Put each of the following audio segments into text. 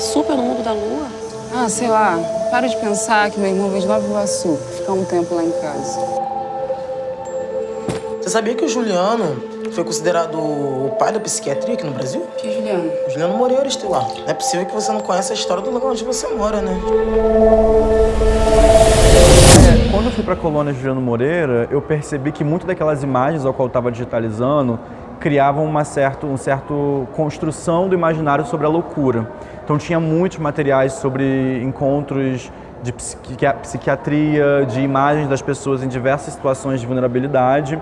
super no mundo da lua? Ah, sei lá. Para de pensar que meu irmão veio de Nova Iguaçu. Ficar um tempo lá em casa. Você sabia que o Juliano foi considerado o pai da psiquiatria aqui no Brasil? Que Juliano? O Juliano Moreira, Estelar. Não é possível que você não conheça a história do lugar onde você mora, né? Quando eu fui para a colônia Juliano Moreira, eu percebi que muito daquelas imagens ao qual eu estava digitalizando criavam uma certa construção do imaginário sobre a loucura. Então tinha muitos materiais sobre encontros de psiquiatria, de imagens das pessoas em diversas situações de vulnerabilidade.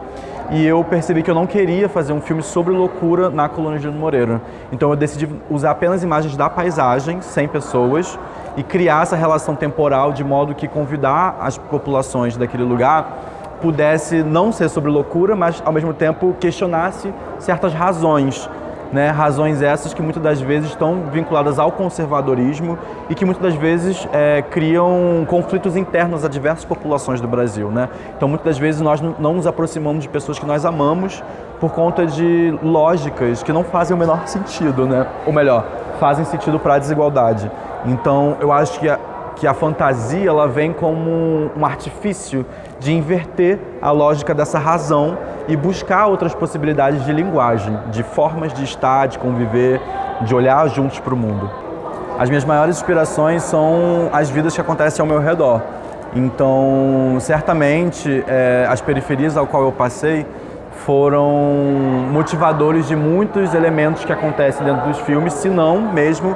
E eu percebi que eu não queria fazer um filme sobre loucura na colônia Juliano Moreira. Então eu decidi usar apenas imagens da paisagem, sem pessoas, e criar essa relação temporal de modo que convidar as populações daquele lugar pudesse não ser sobre loucura, mas ao mesmo tempo questionasse certas razões, né? Razões essas que muitas das vezes estão vinculadas ao conservadorismo e que muitas das vezes criam conflitos internos a diversas populações do Brasil, né? Então muitas das vezes nós não nos aproximamos de pessoas que nós amamos por conta de lógicas que não fazem o menor sentido, né? Ou melhor, fazem sentido para a desigualdade. Então eu acho que a fantasia ela vem como um artifício de inverter a lógica dessa razão e buscar outras possibilidades de linguagem, de formas de estar, de conviver, de olhar juntos para o mundo. As minhas maiores inspirações são as vidas que acontecem ao meu redor. Então, certamente, as periferias ao qual eu passei foram motivadores de muitos elementos que acontecem dentro dos filmes, se não mesmo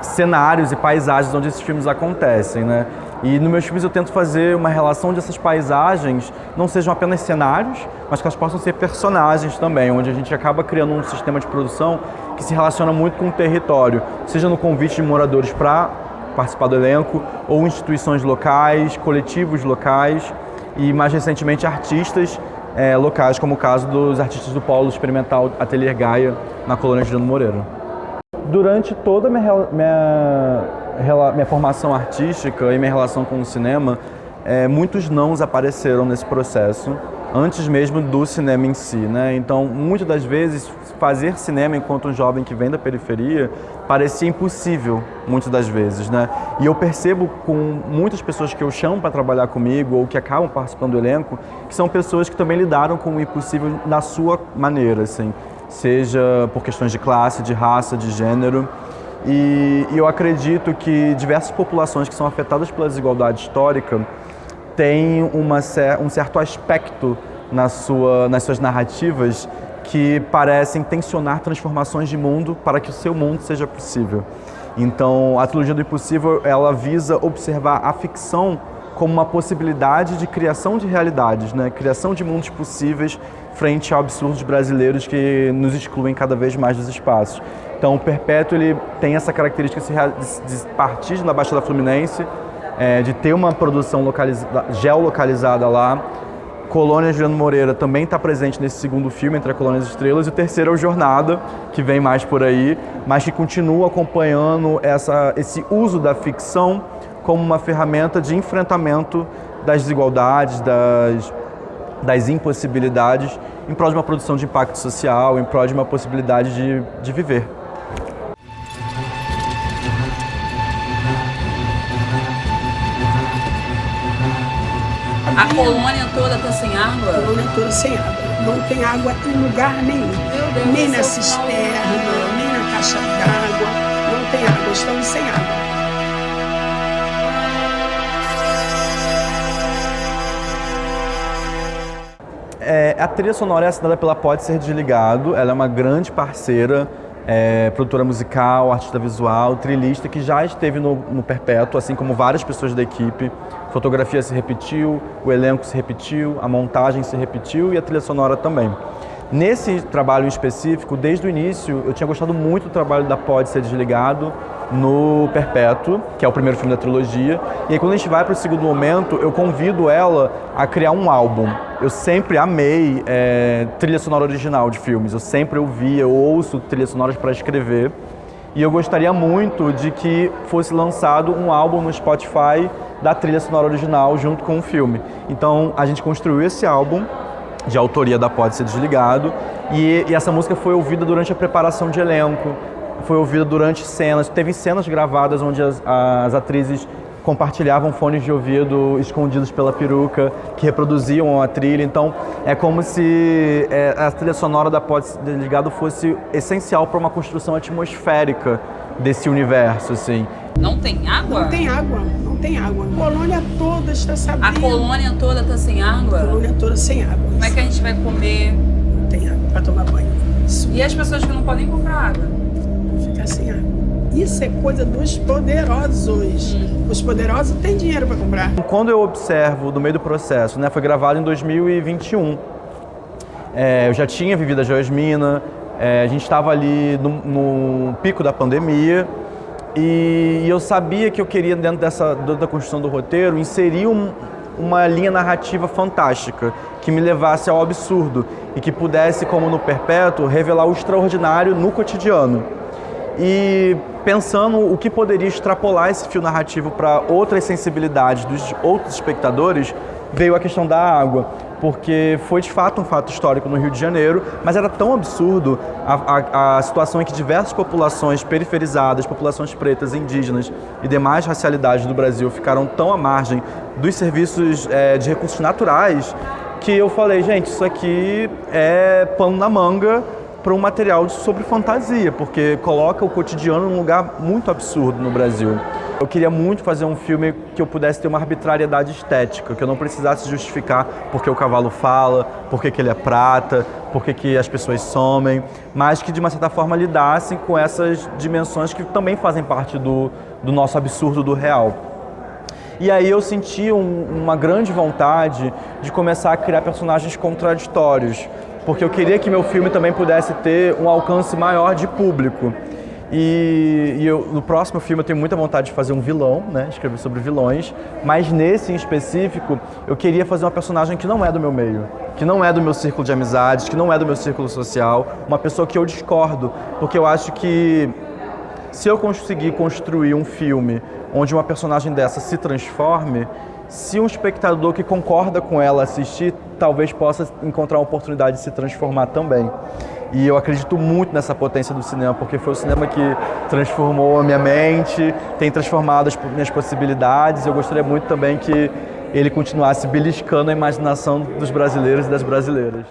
cenários e paisagens onde esses filmes acontecem, né? E nos meus filmes eu tento fazer uma relação de essas paisagens não sejam apenas cenários, mas que elas possam ser personagens também, onde a gente acaba criando um sistema de produção que se relaciona muito com o território, seja no convite de moradores para participar do elenco, ou instituições locais, coletivos locais e, mais recentemente, artistas locais, como o caso dos artistas do Polo Experimental Atelier Gaia, na colônia Juliano Moreira. Durante toda a minha formação artística e minha relação com o cinema, muitos nãos apareceram nesse processo, antes mesmo do cinema em si, né? Então, muitas das vezes, fazer cinema enquanto um jovem que vem da periferia parecia impossível, muitas das vezes, né? E eu percebo com muitas pessoas que eu chamo para trabalhar comigo ou que acabam participando do elenco, que são pessoas que também lidaram com o impossível na sua maneira, assim. Seja por questões de classe, de raça, de gênero. E eu acredito que diversas populações que são afetadas pela desigualdade histórica têm um certo aspecto nas suas narrativas que parecem tensionar transformações de mundo para que o seu mundo seja possível. Então, a trilogia do impossível, ela visa observar a ficção como uma possibilidade de criação de realidades, né? Criação de mundos possíveis frente a absurdos brasileiros que nos excluem cada vez mais dos espaços. Então, o Perpétuo ele tem essa característica de partir da Baixada Fluminense, de ter uma produção geolocalizada lá. Colônia Juliano Moreira também está presente nesse segundo filme, Entre a Colônia e as Estrelas, e o terceiro é o Jornada, que vem mais por aí, mas que continua acompanhando esse uso da ficção como uma ferramenta de enfrentamento das desigualdades, das impossibilidades, em prol de uma produção de impacto social, em prol de uma possibilidade de viver. A colônia toda está sem água? A colônia toda sem água. Não tem água em lugar nenhum. Nem na cisterna, nem na caixa d'água. Não tem água, estamos sem água. A trilha sonora é assinada pela Pode Ser Desligado, ela é uma grande parceira, produtora musical, artista visual, trilhista, que já esteve no Perpétuo, assim como várias pessoas da equipe. A fotografia se repetiu, o elenco se repetiu, a montagem se repetiu e a trilha sonora também. Nesse trabalho em específico, desde o início, eu tinha gostado muito do trabalho da Pode Ser Desligado no Perpétuo, que é o primeiro filme da trilogia. E aí, quando a gente vai para o segundo momento, eu convido ela a criar um álbum. Eu sempre amei trilha sonora original de filmes. Eu sempre eu ouço trilhas sonoras para escrever. E eu gostaria muito de que fosse lançado um álbum no Spotify da trilha sonora original junto com o filme. Então, a gente construiu esse álbum de autoria da Pode Ser Desligado, e essa música foi ouvida durante a preparação de elenco, foi ouvida durante cenas. Teve cenas gravadas onde as atrizes compartilhavam fones de ouvido escondidos pela peruca, que reproduziam a trilha. Então, é como se a trilha sonora da Porta Desligado fosse essencial para uma construção atmosférica desse universo, assim. Não tem água? Não tem água, não tem água. A colônia toda está sabendo. A colônia toda tá sem água? A colônia toda sem água. Como é que a gente vai comer? Não tem água para tomar banho. Isso. E as pessoas que não podem comprar água? Vão ficar sem água. Isso é coisa dos poderosos. Os poderosos têm dinheiro para comprar. Quando eu observo no meio do processo, né, foi gravado em 2021. Eu já tinha vivido a Geosmina, a gente estava ali no pico da pandemia e eu sabia que eu queria, dentro da construção do roteiro, inserir uma linha narrativa fantástica que me levasse ao absurdo e que pudesse, como no Perpétuo, revelar o extraordinário no cotidiano. E pensando o que poderia extrapolar esse fio narrativo para outras sensibilidades dos outros espectadores, veio a questão da água, porque foi de fato um fato histórico no Rio de Janeiro, mas era tão absurdo a situação em que diversas populações periferizadas, populações pretas, indígenas e demais racialidades do Brasil ficaram tão à margem dos serviços de recursos naturais, que eu falei, gente, isso aqui é pano na manga para um material sobre fantasia, porque coloca o cotidiano num lugar muito absurdo no Brasil. Eu queria muito fazer um filme que eu pudesse ter uma arbitrariedade estética, que eu não precisasse justificar porque o cavalo fala, porque que ele é prata, porque que as pessoas somem, mas que de uma certa forma lidassem com essas dimensões que também fazem parte do nosso absurdo do real. E aí eu senti uma grande vontade de começar a criar personagens contraditórios, porque eu queria que meu filme também pudesse ter um alcance maior de público. E no próximo filme eu tenho muita vontade de fazer um vilão, né? Escrever sobre vilões, mas nesse em específico eu queria fazer uma personagem que não é do meu meio, que não é do meu círculo de amizades, que não é do meu círculo social, uma pessoa que eu discordo, porque eu acho que se eu conseguir construir um filme onde uma personagem dessa se transforme, se um espectador que concorda com ela assistir, talvez possa encontrar uma oportunidade de se transformar também. E eu acredito muito nessa potência do cinema, porque foi o cinema que transformou a minha mente, tem transformado as minhas possibilidades. Eu gostaria muito também que ele continuasse beliscando a imaginação dos brasileiros e das brasileiras.